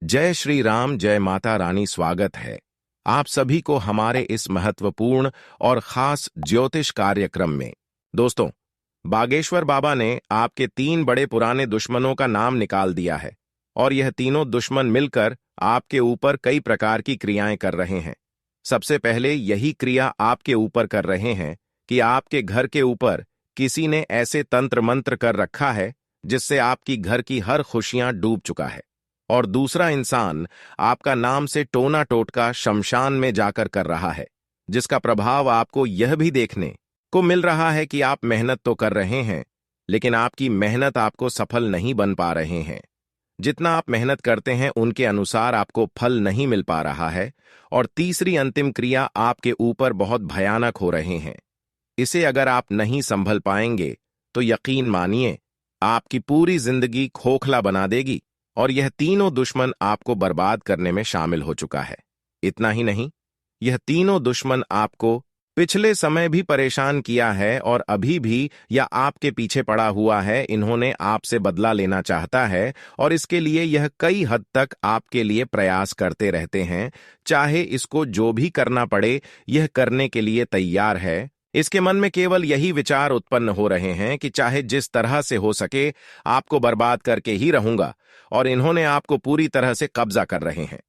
जय श्री राम, जय माता रानी। स्वागत है आप सभी को हमारे इस महत्वपूर्ण और खास ज्योतिष कार्यक्रम में। दोस्तों, बागेश्वर बाबा ने आपके 3 बड़े पुराने दुश्मनों का नाम निकाल दिया है और यह तीनों दुश्मन मिलकर आपके ऊपर कई प्रकार की क्रियाएं कर रहे हैं। सबसे पहले यही क्रिया आपके ऊपर कर रहे हैं कि आपके घर के ऊपर किसी ने ऐसे तंत्र मंत्र कर रखा है जिससे आपकी घर की हर खुशियां डूब चुका है, और दूसरा इंसान आपका नाम से टोना टोटका शमशान में जाकर कर रहा है, जिसका प्रभाव आपको यह भी देखने को मिल रहा है कि आप मेहनत तो कर रहे हैं, लेकिन आपकी मेहनत आपको सफल नहीं बन पा रहे हैं। जितना आप मेहनत करते हैं उनके अनुसार आपको फल नहीं मिल पा रहा है। और तीसरी अंतिम क्रिया आपके ऊपर बहुत भयानक हो रहे हैं। इसे अगर आप नहीं संभल पाएंगे तो यकीन मानिए आपकी पूरी जिंदगी खोखला बना देगी, और यह तीनों दुश्मन आपको बर्बाद करने में शामिल हो चुका है। इतना ही नहीं, यह तीनों दुश्मन आपको पिछले समय भी परेशान किया है और अभी भी या आपके पीछे पड़ा हुआ है। इन्होंने आपसे बदला लेना चाहता है और इसके लिए यह कई हद तक आपके लिए प्रयास करते रहते हैं। चाहे इसको जो भी करना पड़े, यह करने के लिए तैयार है। इसके मन में केवल यही विचार उत्पन्न हो रहे हैं कि चाहे जिस तरह से हो सके आपको बर्बाद करके ही रहूंगा, और इन्होंने आपको पूरी तरह से कब्जा कर रहे हैं।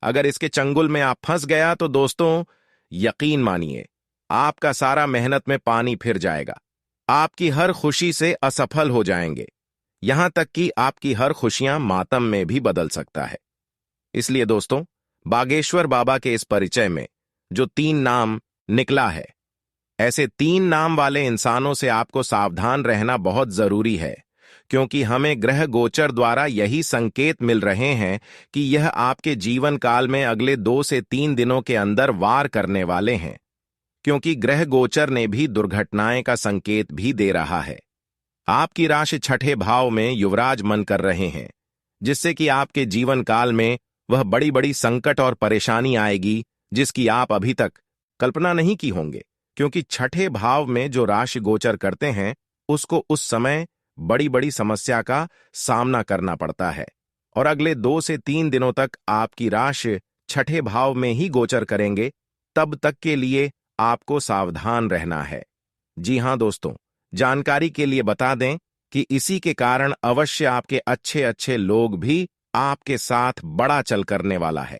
अगर इसके चंगुल में आप फंस गया तो दोस्तों, यकीन मानिए आपका सारा मेहनत में पानी फिर जाएगा। आपकी हर खुशी से असफल हो जाएंगे, यहां तक कि आपकी हर खुशियां मातम में भी बदल सकता है। इसलिए दोस्तों, बागेश्वर बाबा के इस परिचय में जो 3 नाम निकला है, ऐसे 3 नाम वाले इंसानों से आपको सावधान रहना बहुत जरूरी है, क्योंकि हमें ग्रह गोचर द्वारा यही संकेत मिल रहे हैं कि यह आपके जीवन काल में अगले 2 से 3 दिनों के अंदर वार करने वाले हैं। क्योंकि ग्रह गोचर ने भी दुर्घटनाएं का संकेत भी दे रहा है। आपकी राशि 6ठे भाव में युवराज मन कर रहे हैं, जिससे कि आपके जीवन काल में वह बड़ी बड़ी संकट और परेशानी आएगी जिसकी आप अभी तक कल्पना नहीं की होंगे। क्योंकि 6ठे भाव में जो राशि गोचर करते हैं उसको उस समय बड़ी बड़ी समस्या का सामना करना पड़ता है, और अगले 2 से 3 दिनों तक आपकी राशि 6ठे भाव में ही गोचर करेंगे। तब तक के लिए आपको सावधान रहना है। जी हां दोस्तों, जानकारी के लिए बता दें कि इसी के कारण अवश्य आपके अच्छे अच्छे लोग भी आपके साथ बड़ा चल करने वाला है।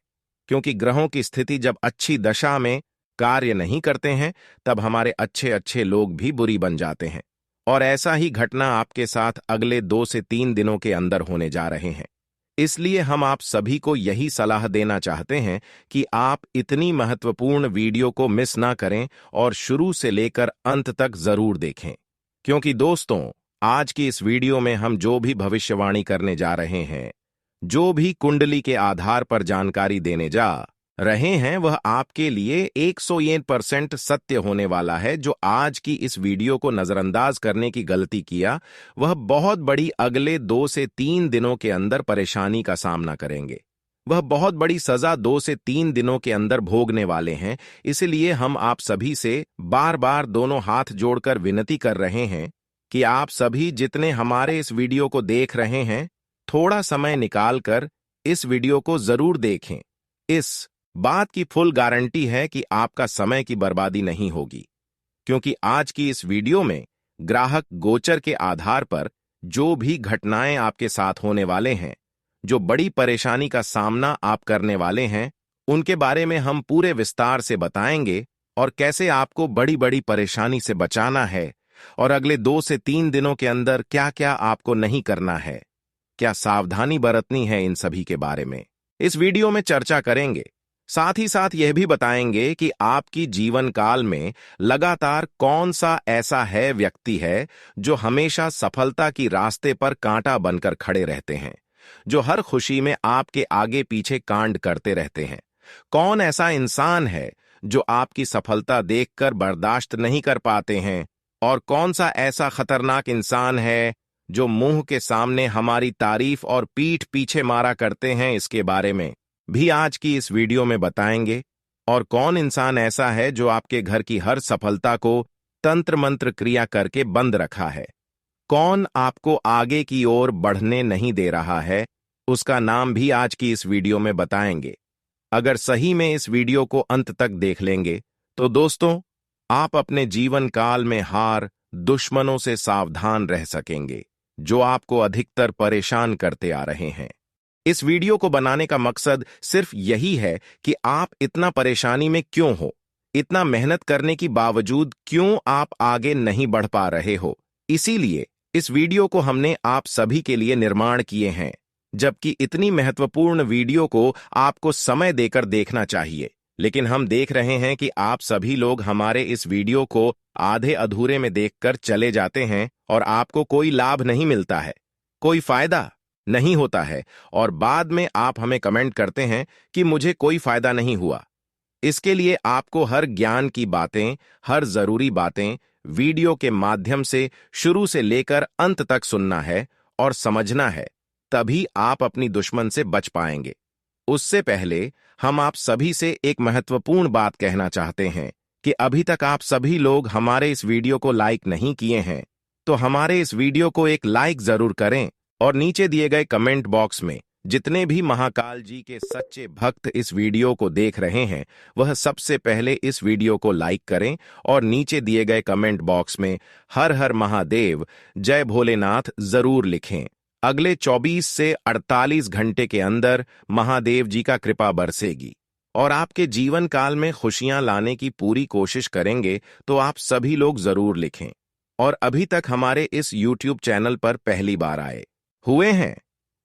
क्योंकि ग्रहों की स्थिति जब अच्छी दशा में कार्य नहीं करते हैं, तब हमारे अच्छे अच्छे लोग भी बुरी बन जाते हैं, और ऐसा ही घटना आपके साथ अगले 2 से 3 दिनों के अंदर होने जा रहे हैं। इसलिए हम आप सभी को यही सलाह देना चाहते हैं कि आप इतनी महत्वपूर्ण वीडियो को मिस ना करें और शुरू से लेकर अंत तक जरूर देखें। क्योंकि दोस्तों, आज की इस वीडियो में हम जो भी भविष्यवाणी करने जा रहे हैं, जो भी कुंडली के आधार पर जानकारी देने जा रहे हैं, वह आपके लिए 101% सत्य होने वाला है। जो आज की इस वीडियो को नजरअंदाज करने की गलती किया, वह बहुत बड़ी अगले 2 से 3 दिनों के अंदर परेशानी का सामना करेंगे। वह बहुत बड़ी सजा 2 से 3 दिनों के अंदर भोगने वाले हैं। इसलिए हम आप सभी से बार बार दोनों हाथ जोड़कर विनती कर रहे हैं कि आप सभी जितने हमारे इस वीडियो को देख रहे हैं, थोड़ा समय निकालकर इस वीडियो को जरूर देखें। इस बात की फुल गारंटी है कि आपका समय की बर्बादी नहीं होगी। क्योंकि आज की इस वीडियो में ग्राहक गोचर के आधार पर जो भी घटनाएं आपके साथ होने वाले हैं, जो बड़ी परेशानी का सामना आप करने वाले हैं, उनके बारे में हम पूरे विस्तार से बताएंगे, और कैसे आपको बड़ी बड़ी परेशानी से बचाना है, और अगले 2 से 3 दिनों के अंदर क्या क्या आपको नहीं करना है, क्या सावधानी बरतनी है, इन सभी के बारे में इस वीडियो में चर्चा करेंगे। साथ ही साथ यह भी बताएंगे कि आपकी जीवन काल में लगातार कौन सा ऐसा है व्यक्ति है जो हमेशा सफलता की रास्ते पर कांटा बनकर खड़े रहते हैं, जो हर खुशी में आपके आगे पीछे कांड करते रहते हैं। कौन ऐसा इंसान है जो आपकी सफलता देखकर बर्दाश्त नहीं कर पाते हैं, और कौन सा ऐसा खतरनाक इंसान है जो मुंह के सामने हमारी तारीफ और पीठ पीछे मारा करते हैं, इसके बारे में भी आज की इस वीडियो में बताएंगे। और कौन इंसान ऐसा है जो आपके घर की हर सफलता को तंत्र मंत्र क्रिया करके बंद रखा है, कौन आपको आगे की ओर बढ़ने नहीं दे रहा है, उसका नाम भी आज की इस वीडियो में बताएंगे। अगर सही में इस वीडियो को अंत तक देख लेंगे तो दोस्तों, आप अपने जीवन काल में हार, दुश्मनों से सावधान रह सकेंगे, जो आपको अधिकतर परेशान करते आ रहे हैं। इस वीडियो को बनाने का मकसद सिर्फ यही है कि आप इतना परेशानी में क्यों हो, इतना मेहनत करने की बावजूद क्यों आप आगे नहीं बढ़ पा रहे हो। इसीलिए इस वीडियो को हमने आप सभी के लिए निर्माण किए हैं, जबकि इतनी महत्वपूर्ण वीडियो को आपको समय देकर देखना चाहिए। लेकिन हम देख रहे हैं कि आप सभी लोग हमारे इस वीडियो को आधे अधूरे में देखकर चले जाते हैं और आपको कोई लाभ नहीं मिलता है, कोई फायदा नहीं होता है, और बाद में आप हमें कमेंट करते हैं कि मुझे कोई फायदा नहीं हुआ। इसके लिए आपको हर ज्ञान की बातें, हर जरूरी बातें वीडियो के माध्यम से शुरू से लेकर अंत तक सुनना है और समझना है, तभी आप अपनी दुश्मन से बच पाएंगे। उससे पहले हम आप सभी से एक महत्वपूर्ण बात कहना चाहते हैं कि अभी तक आप सभी लोग हमारे इस वीडियो को लाइक नहीं किए हैं, तो हमारे इस वीडियो को एक लाइक जरूर करें और नीचे दिए गए कमेंट बॉक्स में जितने भी महाकाल जी के सच्चे भक्त इस वीडियो को देख रहे हैं, वह सबसे पहले इस वीडियो को लाइक करें और नीचे दिए गए कमेंट बॉक्स में हर हर महादेव, जय भोलेनाथ जरूर लिखें। अगले 24 से 48 घंटे के अंदर महादेव जी का कृपा बरसेगी और आपके जीवन काल में खुशियां लाने की पूरी कोशिश करेंगे, तो आप सभी लोग जरूर लिखें। और अभी तक हमारे इस YouTube चैनल पर पहली बार आए हुए हैं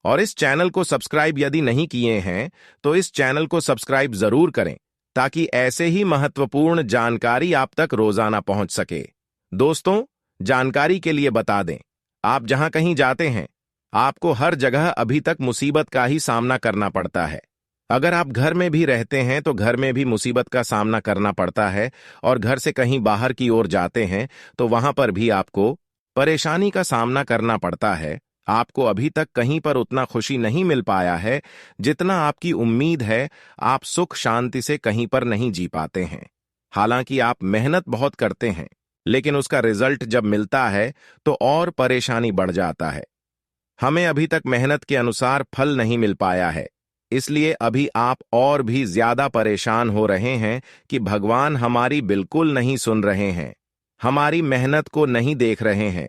और इस चैनल को सब्सक्राइब यदि नहीं किए हैं, तो इस चैनल को सब्सक्राइब जरूर करें, ताकि ऐसे ही महत्वपूर्ण जानकारी आप तक रोजाना पहुंच सके। दोस्तों, जानकारी के लिए बता दें, आप जहां कहीं जाते हैं, आपको हर जगह अभी तक मुसीबत का ही सामना करना पड़ता है। अगर आप घर में भी रहते हैं तो घर में भी मुसीबत का सामना करना पड़ता है, और घर से कहीं बाहर की ओर जाते हैं तो वहां पर भी आपको परेशानी का सामना करना पड़ता है। आपको अभी तक कहीं पर उतना खुशी नहीं मिल पाया है जितना आपकी उम्मीद है। आप सुख शांति से कहीं पर नहीं जी पाते हैं। हालांकि आप मेहनत बहुत करते हैं, लेकिन उसका रिजल्ट जब मिलता है तो और परेशानी बढ़ जाता है। हमें अभी तक मेहनत के अनुसार फल नहीं मिल पाया है, इसलिए अभी आप और भी ज्यादा परेशान हो रहे हैं कि भगवान हमारी बिल्कुल नहीं सुन रहे हैं, हमारी मेहनत को नहीं देख रहे हैं।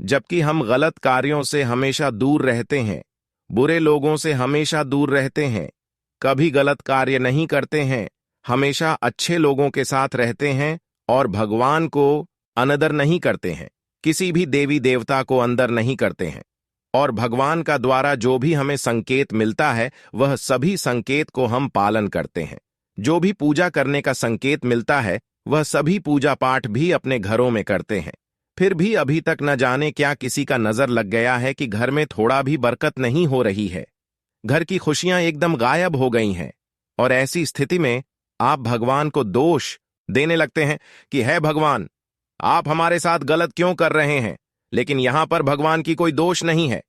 जबकि हम गलत कार्यों से हमेशा दूर रहते हैं, बुरे लोगों से हमेशा दूर रहते हैं, कभी गलत कार्य नहीं करते हैं, हमेशा अच्छे लोगों के साथ रहते हैं और भगवान को अनदर नहीं करते हैं, किसी भी देवी देवता को अंदर नहीं करते हैं। और भगवान का द्वारा जो भी हमें संकेत मिलता है, वह सभी संकेत को हम पालन करते हैं। जो भी पूजा करने का संकेत मिलता है, वह सभी पूजा पाठ भी अपने घरों में करते हैं। फिर भी अभी तक न जाने क्या किसी का नजर लग गया है कि घर में थोड़ा भी बरकत नहीं हो रही है, घर की खुशियां एकदम गायब हो गई हैं। और ऐसी स्थिति में आप भगवान को दोष देने लगते हैं कि है भगवान, आप हमारे साथ गलत क्यों कर रहे हैं। लेकिन यहां पर भगवान की कोई दोष नहीं है,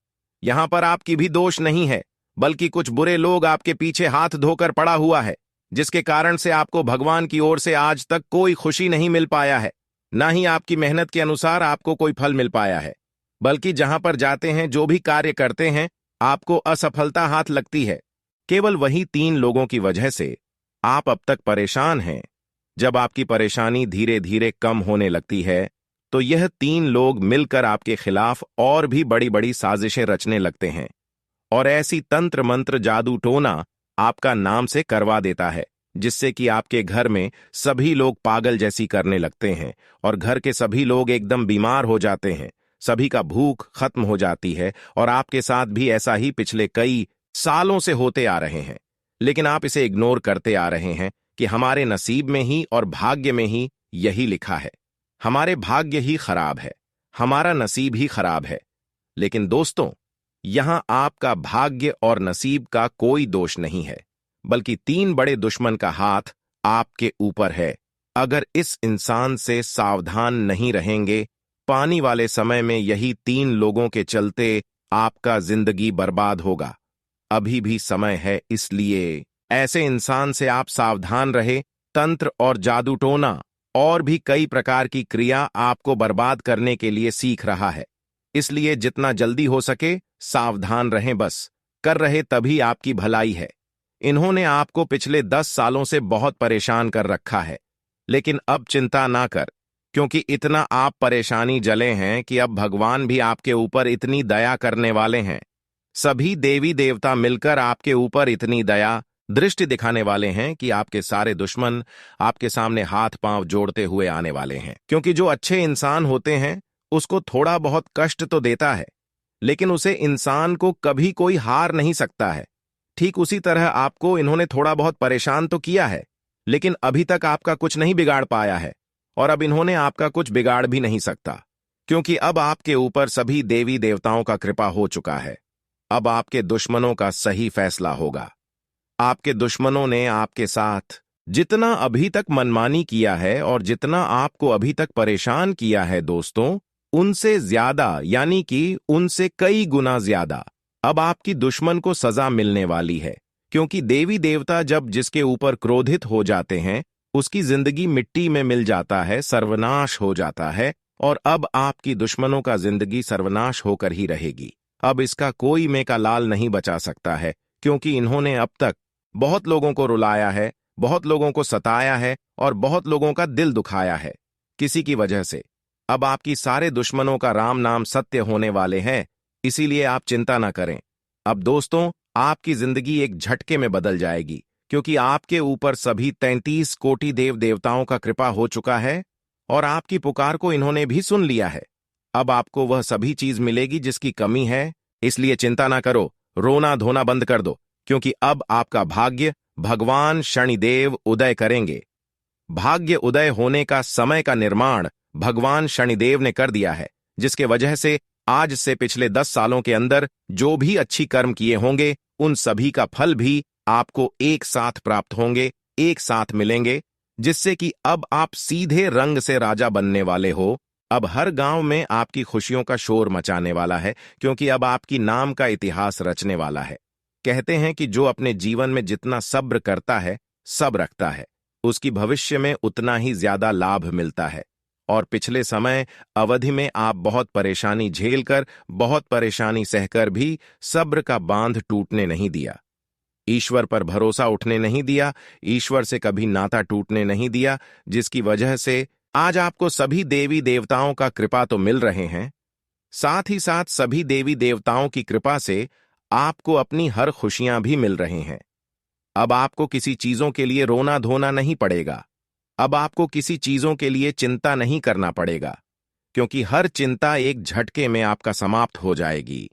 यहां पर आपकी भी दोष नहीं है, बल्कि कुछ बुरे लोग आपके पीछे हाथ धोकर पड़ा हुआ है, जिसके कारण से आपको भगवान की ओर से आज तक कोई खुशी नहीं मिल पाया है, ना ही आपकी मेहनत के अनुसार आपको कोई फल मिल पाया है। बल्कि जहां पर जाते हैं, जो भी कार्य करते हैं, आपको असफलता हाथ लगती है। केवल वही 3 लोगों की वजह से आप अब तक परेशान हैं। जब आपकी परेशानी धीरे धीरे कम होने लगती है, तो यह 3 लोग मिलकर आपके खिलाफ और भी बड़ी बड़ी साजिशें रचने लगते हैं और ऐसी तंत्र मंत्र जादू टोना आपका नाम से करवा देता है, जिससे कि आपके घर में सभी लोग पागल जैसी करने लगते हैं और घर के सभी लोग एकदम बीमार हो जाते हैं। सभी का भूख खत्म हो जाती है और आपके साथ भी ऐसा ही पिछले कई सालों से होते आ रहे हैं। लेकिन आप इसे इग्नोर करते आ रहे हैं कि हमारे नसीब में ही और भाग्य में ही यही लिखा है। हमारे भाग्य ही खराब है, हमारा नसीब ही खराब है। लेकिन दोस्तों, यहां आपका भाग्य और नसीब का कोई दोष नहीं है, बल्कि 3 बड़े दुश्मन का हाथ आपके ऊपर है। अगर इस इंसान से सावधान नहीं रहेंगे, पानी वाले समय में यही 3 लोगों के चलते आपका जिंदगी बर्बाद होगा। अभी भी समय है, इसलिए ऐसे इंसान से आप सावधान रहे। तंत्र और जादू टोना और भी कई प्रकार की क्रिया आपको बर्बाद करने के लिए सीख रहा है, इसलिए जितना जल्दी हो सके सावधान रहें। बस कर रहे तभी आपकी भलाई है। इन्होंने आपको पिछले 10 सालों से बहुत परेशान कर रखा है, लेकिन अब चिंता ना कर, क्योंकि इतना आप परेशानी जले हैं कि अब भगवान भी आपके ऊपर इतनी दया करने वाले हैं। सभी देवी देवता मिलकर आपके ऊपर इतनी दया दृष्टि दिखाने वाले हैं कि आपके सारे दुश्मन आपके सामने हाथ पांव जोड़ते हुए आने वाले हैं। क्योंकि जो अच्छे इंसान होते हैं उसको थोड़ा बहुत कष्ट तो देता है, लेकिन उसे इंसान को कभी कोई हार नहीं सकता है। ठीक उसी तरह आपको इन्होंने थोड़ा बहुत परेशान तो किया है, लेकिन अभी तक आपका कुछ नहीं बिगाड़ पाया है, और अब इन्होंने आपका कुछ बिगाड़ भी नहीं सकता, क्योंकि अब आपके ऊपर सभी देवी देवताओं का कृपा हो चुका है। अब आपके दुश्मनों का सही फैसला होगा। आपके दुश्मनों ने आपके साथ जितना अभी तक मनमानी किया है और जितना आपको अभी तक परेशान किया है दोस्तों, उनसे ज्यादा, यानी कि उनसे कई गुना ज्यादा अब आपकी दुश्मन को सजा मिलने वाली है। क्योंकि देवी देवता जब जिसके ऊपर क्रोधित हो जाते हैं उसकी जिंदगी मिट्टी में मिल जाता है, सर्वनाश हो जाता है, और अब आपकी दुश्मनों का जिंदगी सर्वनाश होकर ही रहेगी। अब इसका कोई मेका लाल नहीं बचा सकता है, क्योंकि इन्होंने अब तक बहुत लोगों को रुलाया है, बहुत लोगों को सताया है और बहुत लोगों का दिल दुखाया है किसी की वजह से। अब आपकी सारे दुश्मनों का राम नाम सत्य होने वाले हैं, इसीलिए आप चिंता ना करें। अब दोस्तों, आपकी जिंदगी एक झटके में बदल जाएगी, क्योंकि आपके ऊपर सभी 33 कोटि देव देवताओं का कृपा हो चुका है और आपकी पुकार को इन्होंने भी सुन लिया है। अब आपको वह सभी चीज मिलेगी जिसकी कमी है, इसलिए चिंता ना करो, रोना धोना बंद कर दो, क्योंकि अब आपका भाग्य भगवान शनिदेव उदय करेंगे। भाग्य उदय होने का समय का निर्माण भगवान शनिदेव ने कर दिया है, जिसके वजह से आज से पिछले 10 सालों के अंदर जो भी अच्छी कर्म किए होंगे उन सभी का फल भी आपको एक साथ प्राप्त होंगे, एक साथ मिलेंगे, जिससे कि अब आप सीधे रंग से राजा बनने वाले हो। अब हर गांव में आपकी खुशियों का शोर मचाने वाला है, क्योंकि अब आपकी नाम का इतिहास रचने वाला है। कहते हैं कि जो अपने जीवन में जितना सब्र करता है, सब रखता है, उसकी भविष्य में उतना ही ज्यादा लाभ मिलता है। और पिछले समय अवधि में आप बहुत परेशानी झेलकर, बहुत परेशानी सहकर भी सब्र का बांध टूटने नहीं दिया, ईश्वर पर भरोसा उठने नहीं दिया, ईश्वर से कभी नाता टूटने नहीं दिया, जिसकी वजह से आज आपको सभी देवी देवताओं का कृपा तो मिल रहे हैं, साथ ही साथ सभी देवी देवताओं की कृपा से आपको अपनी हर खुशियां भी मिल रही हैं। अब आपको किसी चीजों के लिए रोना धोना नहीं पड़ेगा, अब आपको किसी चीजों के लिए चिंता नहीं करना पड़ेगा, क्योंकि हर चिंता एक झटके में आपका समाप्त हो जाएगी।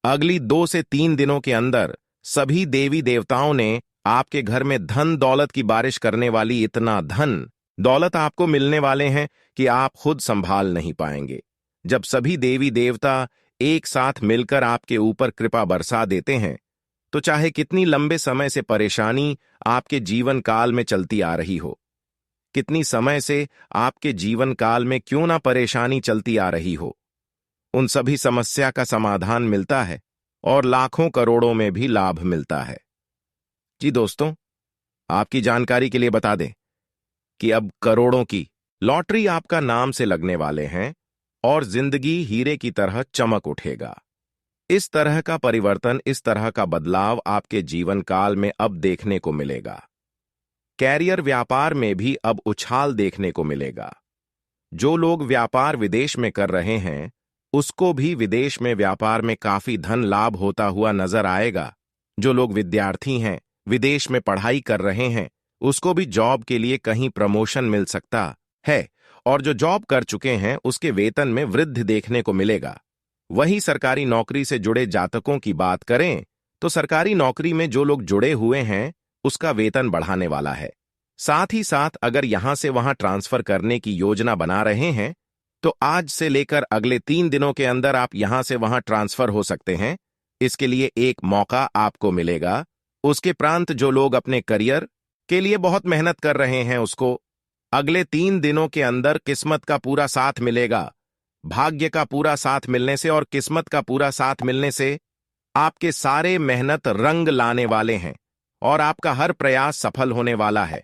अगली 2 से 3 दिनों के अंदर सभी देवी देवताओं ने आपके घर में धन दौलत की बारिश करने वाली इतना धन दौलत आपको मिलने वाले हैं कि आप खुद संभाल नहीं पाएंगे। जब सभी देवी देवता एक साथ मिलकर आपके ऊपर कृपा बरसा देते हैं, तो चाहे कितनी लंबे समय से परेशानी आपके जीवन काल में चलती आ रही हो, कितनी समय से आपके जीवन काल में क्यों ना परेशानी चलती आ रही हो, उन सभी समस्या का समाधान मिलता है और लाखों करोड़ों में भी लाभ मिलता है। जी दोस्तों, आपकी जानकारी के लिए बता दें कि अब करोड़ों की लॉटरी आपका नाम से लगने वाले हैं और जिंदगी हीरे की तरह चमक उठेगा। इस तरह का परिवर्तन, इस तरह का बदलाव आपके जीवन काल में अब देखने को मिलेगा। कैरियर व्यापार में भी अब उछाल देखने को मिलेगा। जो लोग व्यापार विदेश में कर रहे हैं उसको भी विदेश में व्यापार में काफी धन लाभ होता हुआ नजर आएगा। जो लोग विद्यार्थी हैं, विदेश में पढ़ाई कर रहे हैं, उसको भी जॉब के लिए कहीं प्रमोशन मिल सकता है, और जो जॉब कर चुके हैं उसके वेतन में वृद्धि देखने को मिलेगा। वहीं सरकारी नौकरी से जुड़े जातकों की बात करें तो सरकारी नौकरी में जो लोग जुड़े हुए हैं उसका वेतन बढ़ाने वाला है। साथ ही साथ अगर यहां से वहां ट्रांसफर करने की योजना बना रहे हैं तो आज से लेकर अगले 3 दिनों के अंदर आप यहां से वहां ट्रांसफर हो सकते हैं। इसके लिए एक मौका आपको मिलेगा। उसके प्रांत जो लोग अपने करियर के लिए बहुत मेहनत कर रहे हैं उसको अगले 3 दिनों के अंदर किस्मत का पूरा साथ मिलेगा। भाग्य का पूरा साथ मिलने से और किस्मत का पूरा साथ मिलने से आपके सारे मेहनत रंग लाने वाले हैं और आपका हर प्रयास सफल होने वाला है।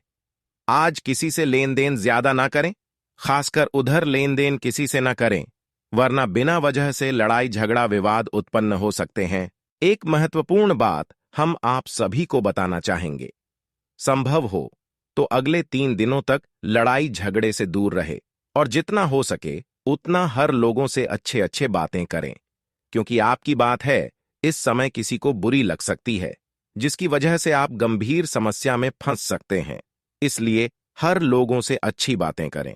आज किसी से लेन देन ज्यादा ना करें, खासकर उधर लेन देन किसी से ना करें, वरना बिना वजह से लड़ाई झगड़ा विवाद उत्पन्न हो सकते हैं। एक महत्वपूर्ण बात हम आप सभी को बताना चाहेंगे। संभव हो तो अगले 3 दिनों तक लड़ाई झगड़े से दूर रहे और जितना हो सके उतना हर लोगों से अच्छे अच्छे बातें करें, क्योंकि आपकी बात है इस समय किसी को बुरी लग सकती है, जिसकी वजह से आप गंभीर समस्या में फंस सकते हैं। इसलिए हर लोगों से अच्छी बातें करें।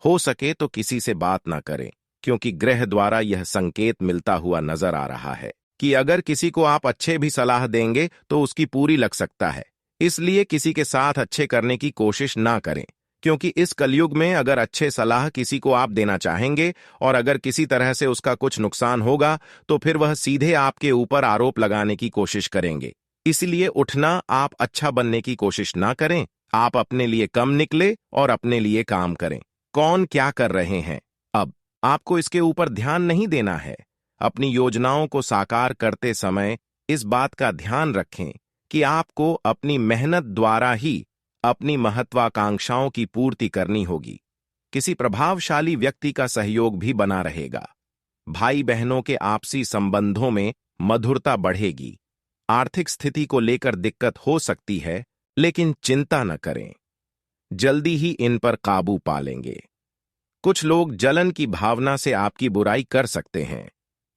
हो सके तो किसी से बात ना करें, क्योंकि ग्रह द्वारा यह संकेत मिलता हुआ नजर आ रहा है कि अगर किसी को आप अच्छे भी सलाह देंगे तो उसकी पूरी लग सकता है। इसलिए किसी के साथ अच्छे करने की कोशिश ना करें, क्योंकि इस कलयुग में अगर अच्छे सलाह किसी को आप देना चाहेंगे और अगर किसी तरह से उसका कुछ नुकसान होगा तो फिर वह सीधे आपके ऊपर आरोप लगाने की कोशिश करेंगे। इसलिए उठना, आप अच्छा बनने की कोशिश ना करें। आप अपने लिए कम निकले और अपने लिए काम करें। कौन क्या कर रहे हैं, अब आपको इसके ऊपर ध्यान नहीं देना है। अपनी योजनाओं को साकार करते समय इस बात का ध्यान रखें कि आपको अपनी मेहनत द्वारा ही अपनी महत्वाकांक्षाओं की पूर्ति करनी होगी। किसी प्रभावशाली व्यक्ति का सहयोग भी बना रहेगा। भाई बहनों के आपसी संबंधों में मधुरता बढ़ेगी। आर्थिक स्थिति को लेकर दिक्कत हो सकती है, लेकिन चिंता न करें, जल्दी ही इन पर काबू पा लेंगे। कुछ लोग जलन की भावना से आपकी बुराई कर सकते हैं,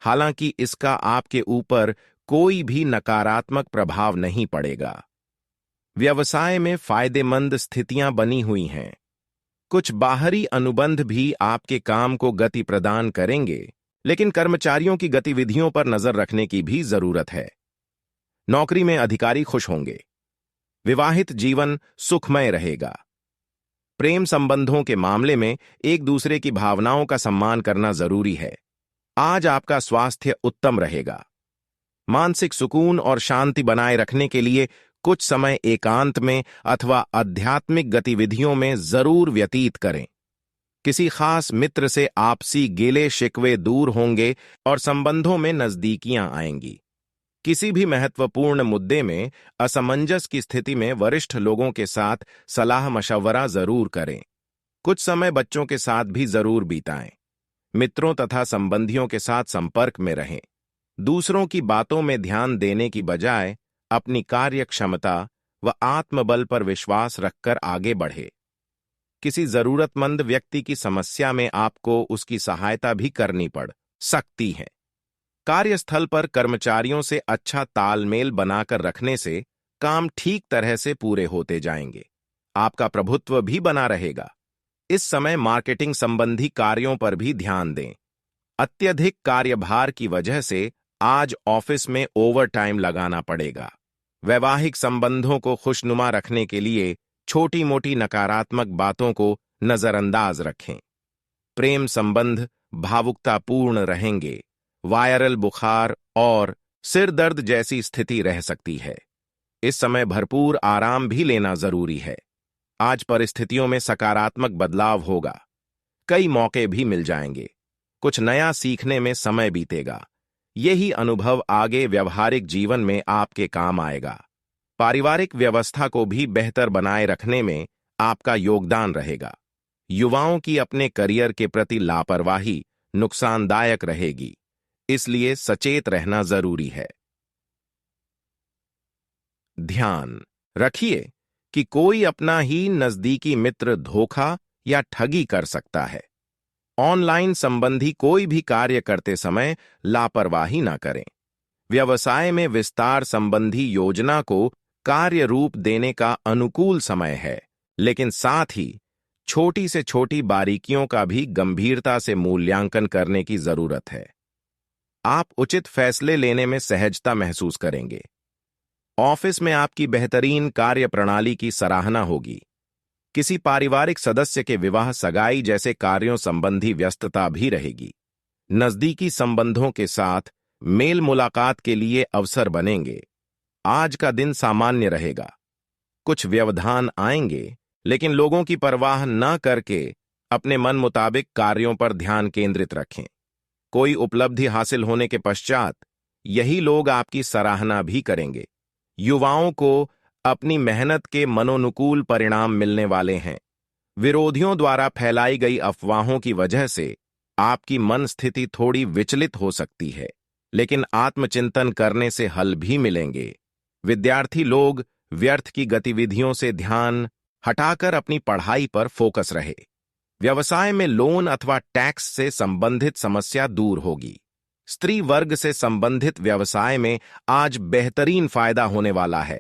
हालांकि इसका आपके ऊपर कोई भी नकारात्मक प्रभाव नहीं पड़ेगा। व्यवसाय में फायदेमंद स्थितियां बनी हुई हैं। कुछ बाहरी अनुबंध भी आपके काम को गति प्रदान करेंगे, लेकिन कर्मचारियों की गतिविधियों पर नजर रखने की भी जरूरत है। नौकरी में अधिकारी खुश होंगे। विवाहित जीवन सुखमय रहेगा। प्रेम संबंधों के मामले में एक दूसरे की भावनाओं का सम्मान करना जरूरी है। आज आपका स्वास्थ्य उत्तम रहेगा। मानसिक सुकून और शांति बनाए रखने के लिए कुछ समय एकांत में अथवा आध्यात्मिक गतिविधियों में जरूर व्यतीत करें। किसी खास मित्र से आपसी गिले शिकवे दूर होंगे और संबंधों में नजदीकियां आएंगी। किसी भी महत्वपूर्ण मुद्दे में असमंजस की स्थिति में वरिष्ठ लोगों के साथ सलाह मशवरा जरूर करें। कुछ समय बच्चों के साथ भी जरूर बिताएं। मित्रों तथा संबंधियों के साथ संपर्क में रहें। दूसरों की बातों में ध्यान देने की बजाय अपनी कार्य क्षमता व आत्मबल पर विश्वास रखकर आगे बढ़े। किसी जरूरतमंद व्यक्ति की समस्या में आपको उसकी सहायता भी करनी पड़ सकती है। कार्यस्थल पर कर्मचारियों से अच्छा तालमेल बनाकर रखने से काम ठीक तरह से पूरे होते जाएंगे। आपका प्रभुत्व भी बना रहेगा। इस समय मार्केटिंग संबंधी कार्यों पर भी ध्यान दें। अत्यधिक कार्यभार की वजह से आज ऑफिस में ओवरटाइम लगाना पड़ेगा। वैवाहिक संबंधों को खुशनुमा रखने के लिए छोटी मोटी नकारात्मक बातों को नजरअंदाज रखें। प्रेम संबंध भावुकतापूर्ण रहेंगे। वायरल बुखार और सिर दर्द जैसी स्थिति रह सकती है। इस समय भरपूर आराम भी लेना जरूरी है। आज परिस्थितियों में सकारात्मक बदलाव होगा। कई मौके भी मिल जाएंगे। कुछ नया सीखने में समय बीतेगा। यही अनुभव आगे व्यवहारिक जीवन में आपके काम आएगा। पारिवारिक व्यवस्था को भी बेहतर बनाए रखने में आपका योगदान रहेगा। युवाओं की अपने करियर के प्रति लापरवाही नुकसानदायक रहेगी, इसलिए सचेत रहना जरूरी है। ध्यान रखिए कि कोई अपना ही नजदीकी मित्र धोखा या ठगी कर सकता है। ऑनलाइन संबंधी कोई भी कार्य करते समय लापरवाही ना करें। व्यवसाय में विस्तार संबंधी योजना को कार्य रूप देने का अनुकूल समय है, लेकिन साथ ही छोटी से छोटी बारीकियों का भी गंभीरता से मूल्यांकन करने की जरूरत है। आप उचित फैसले लेने में सहजता महसूस करेंगे। ऑफिस में आपकी बेहतरीन कार्य प्रणाली की सराहना होगी। किसी पारिवारिक सदस्य के विवाह, सगाई जैसे कार्यों संबंधी व्यस्तता भी रहेगी। नजदीकी संबंधों के साथ मेल मुलाकात के लिए अवसर बनेंगे। आज का दिन सामान्य रहेगा। कुछ व्यवधान आएंगे, लेकिन लोगों की परवाह न करके अपने मन मुताबिक कार्यों पर ध्यान केंद्रित रखें। कोई उपलब्धि हासिल होने के पश्चात यही लोग आपकी सराहना भी करेंगे। युवाओं को अपनी मेहनत के मनोनुकूल परिणाम मिलने वाले हैं। विरोधियों द्वारा फैलाई गई अफवाहों की वजह से आपकी मन स्थिति थोड़ी विचलित हो सकती है। लेकिन आत्मचिंतन करने से हल भी मिलेंगे। विद्यार्थी लोग व्यर्थ की गतिविधियों से ध्यान हटाकर अपनी पढ़ाई पर फोकस रहे। व्यवसाय में लोन अथवा टैक्स से संबंधित समस्या दूर होगी। स्त्री वर्ग से संबंधित व्यवसाय में आज बेहतरीन फायदा होने वाला है।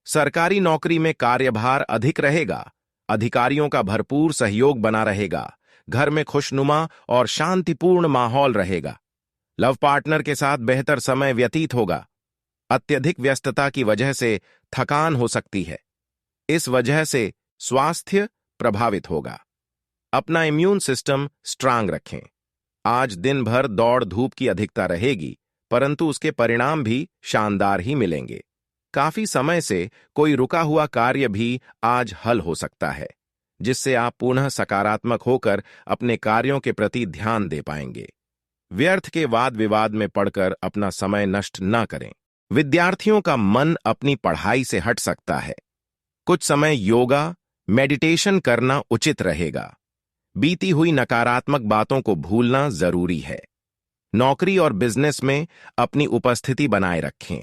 सरकारी नौकरी में कार्यभार अधिक रहेगा। अधिकारियों का भरपूर सहयोग बना रहेगा। घर में खुशनुमा और शांतिपूर्ण माहौल रहेगा। लव पार्टनर के साथ बेहतर समय व्यतीत होगा। अत्यधिक व्यस्तता की वजह से थकान हो सकती है। इस वजह से स्वास्थ्य प्रभावित होगा। अपना इम्यून सिस्टम स्ट्रांग रखें। आज दिन भर दौड़ धूप की अधिकता रहेगी, परंतु उसके परिणाम भी शानदार ही मिलेंगे। काफी समय से कोई रुका हुआ कार्य भी आज हल हो सकता है, जिससे आप पुनः सकारात्मक होकर अपने कार्यों के प्रति ध्यान दे पाएंगे। व्यर्थ के वाद विवाद में पड़कर अपना समय नष्ट न करें। विद्यार्थियों का मन अपनी पढ़ाई से हट सकता है। कुछ समय योगा, मेडिटेशन करना उचित रहेगा। बीती हुई नकारात्मक बातों को भूलना जरूरी है। नौकरी और बिजनेस में अपनी उपस्थिति बनाए रखें।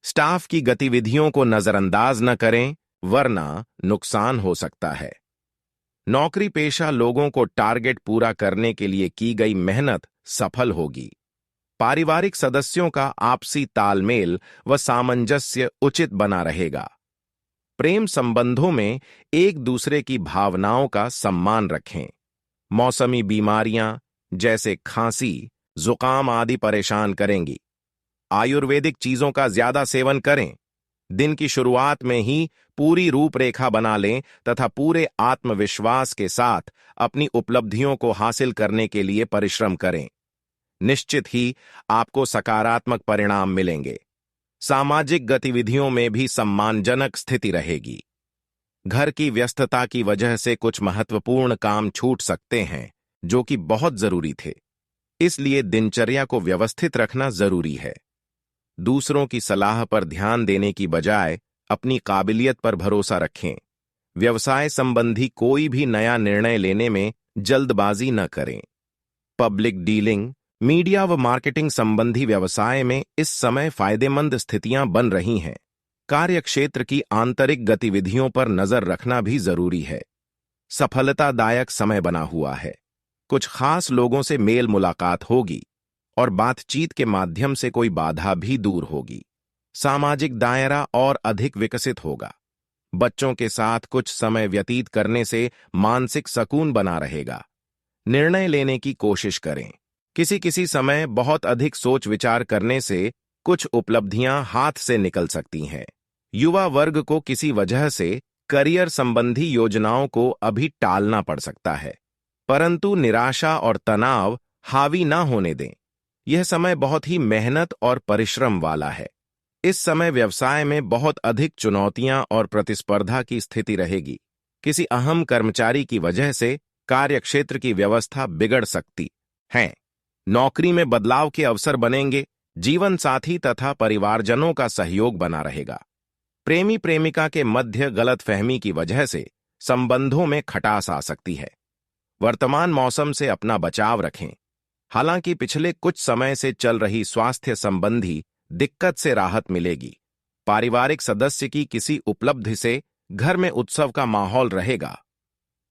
स्टाफ की गतिविधियों को नजरअंदाज न करें, वरना नुकसान हो सकता है। नौकरी पेशा लोगों को टारगेट पूरा करने के लिए की गई मेहनत सफल होगी। पारिवारिक सदस्यों का आपसी तालमेल व सामंजस्य उचित बना रहेगा। प्रेम संबंधों में एक दूसरे की भावनाओं का सम्मान रखें। मौसमी बीमारियां जैसे खांसी, जुकाम आदि परेशान करेंगी। आयुर्वेदिक चीजों का ज्यादा सेवन करें। दिन की शुरुआत में ही पूरी रूपरेखा बना लें तथा पूरे आत्मविश्वास के साथ अपनी उपलब्धियों को हासिल करने के लिए परिश्रम करें। निश्चित ही आपको सकारात्मक परिणाम मिलेंगे। सामाजिक गतिविधियों में भी सम्मानजनक स्थिति रहेगी। घर की व्यस्तता की वजह से कुछ महत्वपूर्ण काम छूट सकते हैं, जो कि बहुत जरूरी थे। इसलिए दिनचर्या को व्यवस्थित रखना जरूरी है। दूसरों की सलाह पर ध्यान देने की बजाय अपनी काबिलियत पर भरोसा रखें। व्यवसाय संबंधी कोई भी नया निर्णय लेने में जल्दबाजी न करें। पब्लिक डीलिंग, मीडिया व मार्केटिंग संबंधी व्यवसाय में इस समय फायदेमंद स्थितियां बन रही हैं। कार्यक्षेत्र की आंतरिक गतिविधियों पर नजर रखना भी जरूरी है। सफलतादायक समय बना हुआ है। कुछ खास लोगों से मेल मुलाकात होगी और बातचीत के माध्यम से कोई बाधा भी दूर होगी। सामाजिक दायरा और अधिक विकसित होगा। बच्चों के साथ कुछ समय व्यतीत करने से मानसिक सुकून बना रहेगा। निर्णय लेने की कोशिश करें। किसी समय बहुत अधिक सोच विचार करने से कुछ उपलब्धियां हाथ से निकल सकती हैं। युवा वर्ग को किसी वजह से करियर संबंधी योजनाओं को अभी टालना पड़ सकता है, परंतु निराशा और तनाव हावी ना होने दें। यह समय बहुत ही मेहनत और परिश्रम वाला है। इस समय व्यवसाय में बहुत अधिक चुनौतियां और प्रतिस्पर्धा की स्थिति रहेगी। किसी अहम कर्मचारी की वजह से कार्यक्षेत्र की व्यवस्था बिगड़ सकती है। नौकरी में बदलाव के अवसर बनेंगे। जीवन साथी तथा परिवारजनों का सहयोग बना रहेगा। प्रेमी प्रेमिका के मध्य गलतफहमी की वजह से संबंधों में खटास आ सकती है। वर्तमान मौसम से अपना बचाव रखें। हालांकि पिछले कुछ समय से चल रही स्वास्थ्य संबंधी दिक्कत से राहत मिलेगी। पारिवारिक सदस्य की किसी उपलब्धि से घर में उत्सव का माहौल रहेगा।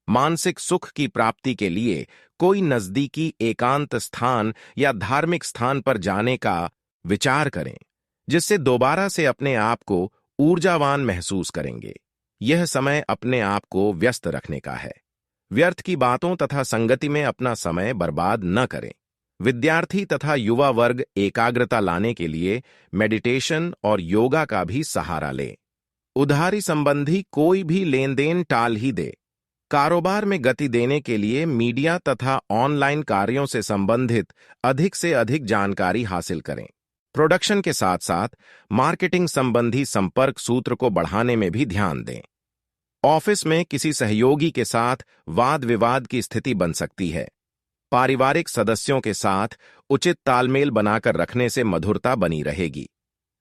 मानसिक सुख की प्राप्ति के लिए कोई नजदीकी एकांत स्थान या धार्मिक स्थान पर जाने का विचार करें, जिससे दोबारा से अपने आप को ऊर्जावान महसूस करेंगे। यह समय अपने आप को व्यस्त रखने का है। व्यर्थ की बातों तथा संगति में अपना समय बर्बाद न करें। विद्यार्थी तथा युवा वर्ग एकाग्रता लाने के लिए मेडिटेशन और योगा का भी सहारा लें। उधारी संबंधी कोई भी लेन देन टाल ही दे। कारोबार में गति देने के लिए मीडिया तथा ऑनलाइन कार्यों से संबंधित अधिक से अधिक जानकारी हासिल करें। प्रोडक्शन के साथ साथ मार्केटिंग संबंधी संपर्क सूत्र को बढ़ाने में भी ध्यान दें। ऑफिस में किसी सहयोगी के साथ वाद विवाद की स्थिति बन सकती है। पारिवारिक सदस्यों के साथ उचित तालमेल बनाकर रखने से मधुरता बनी रहेगी।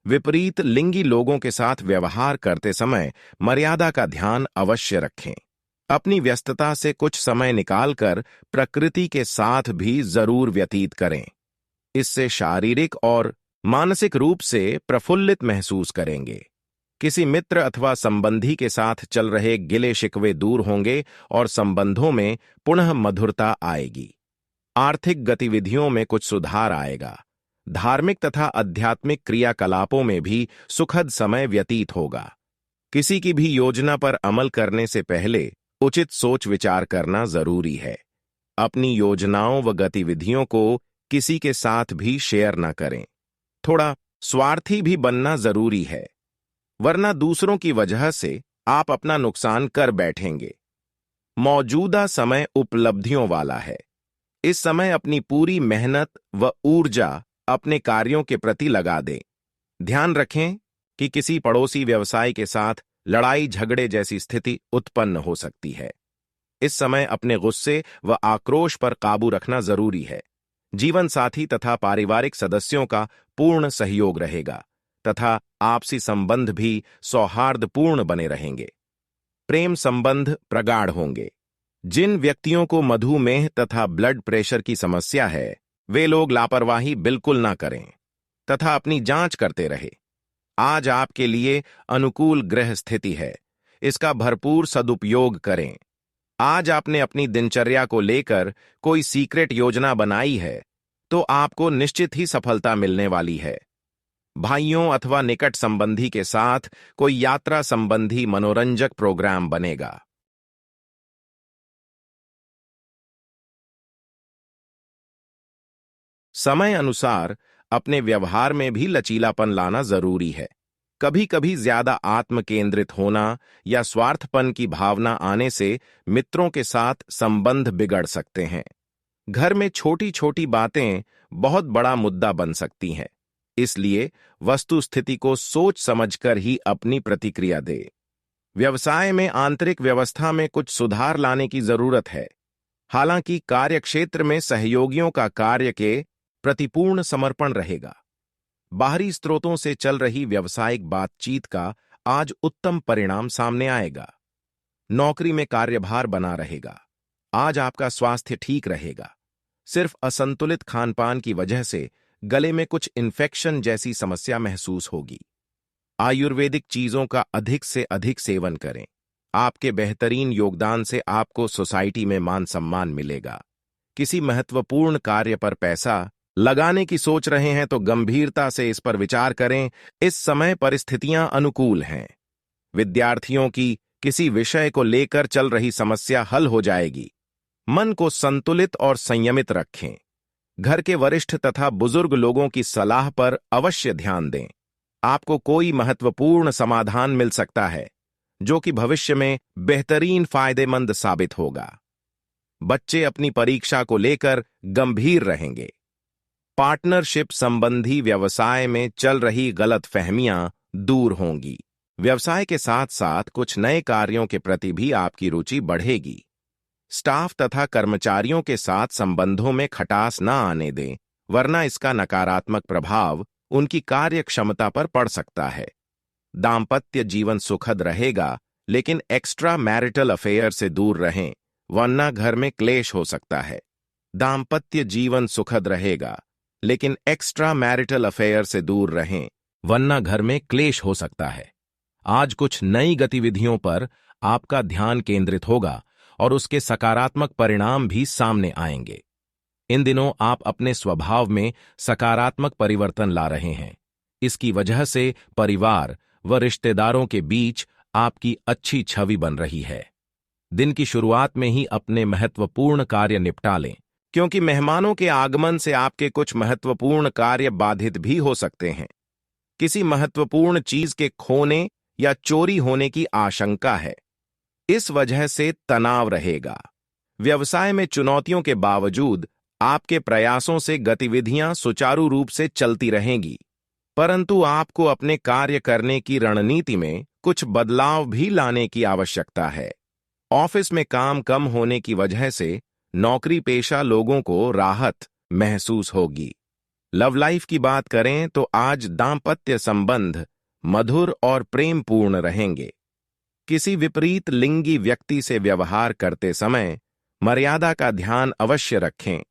विपरीत लिंगी लोगों के साथ व्यवहार करते समय मर्यादा का ध्यान अवश्य रखें। अपनी व्यस्तता से कुछ समय निकालकर प्रकृति के साथ भी जरूर व्यतीत करें। इससे शारीरिक और मानसिक रूप से प्रफुल्लित महसूस करेंगे। किसी मित्र अथवा संबंधी के साथ चल रहे गिले शिकवे दूर होंगे और संबंधों में पुनः मधुरता आएगी। आर्थिक गतिविधियों में कुछ सुधार आएगा। धार्मिक तथा आध्यात्मिक क्रियाकलापों में भी सुखद समय व्यतीत होगा। किसी की भी योजना पर अमल करने से पहले उचित सोच विचार करना जरूरी है। अपनी योजनाओं व गतिविधियों को किसी के साथ भी शेयर न करें। थोड़ा स्वार्थी भी बनना जरूरी है, वरना दूसरों की वजह से आप अपना नुकसान कर बैठेंगे। मौजूदा समय उपलब्धियों वाला है। इस समय अपनी पूरी मेहनत व ऊर्जा अपने कार्यों के प्रति लगा दें। ध्यान रखें कि किसी पड़ोसी व्यवसाय के साथ लड़ाई झगड़े जैसी स्थिति उत्पन्न हो सकती है। इस समय अपने गुस्से व आक्रोश पर काबू रखना जरूरी है। जीवन साथी तथा पारिवारिक सदस्यों का पूर्ण सहयोग रहेगा तथा आपसी संबंध भी सौहार्दपूर्ण बने रहेंगे। प्रेम संबंध प्रगाढ़ होंगे। जिन व्यक्तियों को मधुमेह तथा ब्लड प्रेशर की समस्या है, वे लोग लापरवाही बिल्कुल ना करें तथा अपनी जांच करते रहे। आज आपके लिए अनुकूल ग्रह स्थिति है, इसका भरपूर सदुपयोग करें। आज आपने अपनी दिनचर्या को लेकर कोई सीक्रेट योजना बनाई है तो आपको निश्चित ही सफलता मिलने वाली है। भाइयों अथवा निकट संबंधी के साथ कोई यात्रा संबंधी मनोरंजक प्रोग्राम बनेगा। समय अनुसार अपने व्यवहार में भी लचीलापन लाना जरूरी है। कभी कभी ज्यादा आत्म केंद्रित होना या स्वार्थपन की भावना आने से मित्रों के साथ संबंध बिगड़ सकते हैं। घर में छोटी छोटी बातें बहुत बड़ा मुद्दा बन सकती हैं, इसलिए वस्तु स्थिति को सोच समझकर ही अपनी प्रतिक्रिया दे। व्यवसाय में आंतरिक व्यवस्था में कुछ सुधार लाने की जरूरत है। हालांकि कार्यक्षेत्र में सहयोगियों का कार्य के प्रतिपूर्ण समर्पण रहेगा। बाहरी स्रोतों से चल रही व्यावसायिक बातचीत का आज उत्तम परिणाम सामने आएगा। नौकरी में कार्यभार बना रहेगा। आज आपका स्वास्थ्य ठीक रहेगा। सिर्फ असंतुलित खानपान की वजह से गले में कुछ इन्फेक्शन जैसी समस्या महसूस होगी। आयुर्वेदिक चीजों का अधिक से अधिक सेवन करें। आपके बेहतरीन योगदान से आपको सोसाइटी में मान सम्मान मिलेगा। किसी महत्वपूर्ण कार्य पर पैसा लगाने की सोच रहे हैं तो गंभीरता से इस पर विचार करें। इस समय परिस्थितियां अनुकूल हैं। विद्यार्थियों की किसी विषय को लेकर चल रही समस्या हल हो जाएगी। मन को संतुलित और संयमित रखें। घर के वरिष्ठ तथा बुजुर्ग लोगों की सलाह पर अवश्य ध्यान दें। आपको कोई महत्वपूर्ण समाधान मिल सकता है जो कि भविष्य में बेहतरीन फायदेमंद साबित होगा। बच्चे अपनी परीक्षा को लेकर गंभीर रहेंगे। पार्टनरशिप संबंधी व्यवसाय में चल रही गलतफहमियां दूर होंगी। व्यवसाय के साथ साथ कुछ नए कार्यों के प्रति भी आपकी रुचि बढ़ेगी। स्टाफ तथा कर्मचारियों के साथ संबंधों में खटास न आने दें, वरना इसका नकारात्मक प्रभाव उनकी कार्य क्षमता पर पड़ सकता है। दाम्पत्य जीवन सुखद रहेगा, लेकिन एक्स्ट्रा मैरिटल अफेयर से दूर रहें, वरना घर में क्लेश हो सकता है। दाम्पत्य जीवन सुखद रहेगा, लेकिन एक्स्ट्रा मैरिटल अफेयर से दूर रहें, वरना घर में क्लेश हो सकता है। आज कुछ नई गतिविधियों पर आपका ध्यान केंद्रित होगा और उसके सकारात्मक परिणाम भी सामने आएंगे। इन दिनों आप अपने स्वभाव में सकारात्मक परिवर्तन ला रहे हैं। इसकी वजह से परिवार व रिश्तेदारों के बीच आपकी अच्छी छवि बन रही है। दिन की शुरुआत में ही अपने महत्वपूर्ण कार्य निपटा लें, क्योंकि मेहमानों के आगमन से आपके कुछ महत्वपूर्ण कार्य बाधित भी हो सकते हैं। किसी महत्वपूर्ण चीज के खोने या चोरी होने की आशंका है। इस वजह से तनाव रहेगा। व्यवसाय में चुनौतियों के बावजूद आपके प्रयासों से गतिविधियां सुचारू रूप से चलती रहेंगी, परंतु आपको अपने कार्य करने की रणनीति में कुछ बदलाव भी लाने की आवश्यकता है। ऑफिस में काम कम होने की वजह से नौकरी पेशा लोगों को राहत महसूस होगी। लव लाइफ की बात करें तो आज दाम्पत्य संबंध मधुर और प्रेमपूर्ण रहेंगे। किसी विपरीत लिंगी व्यक्ति से व्यवहार करते समय मर्यादा का ध्यान अवश्य रखें।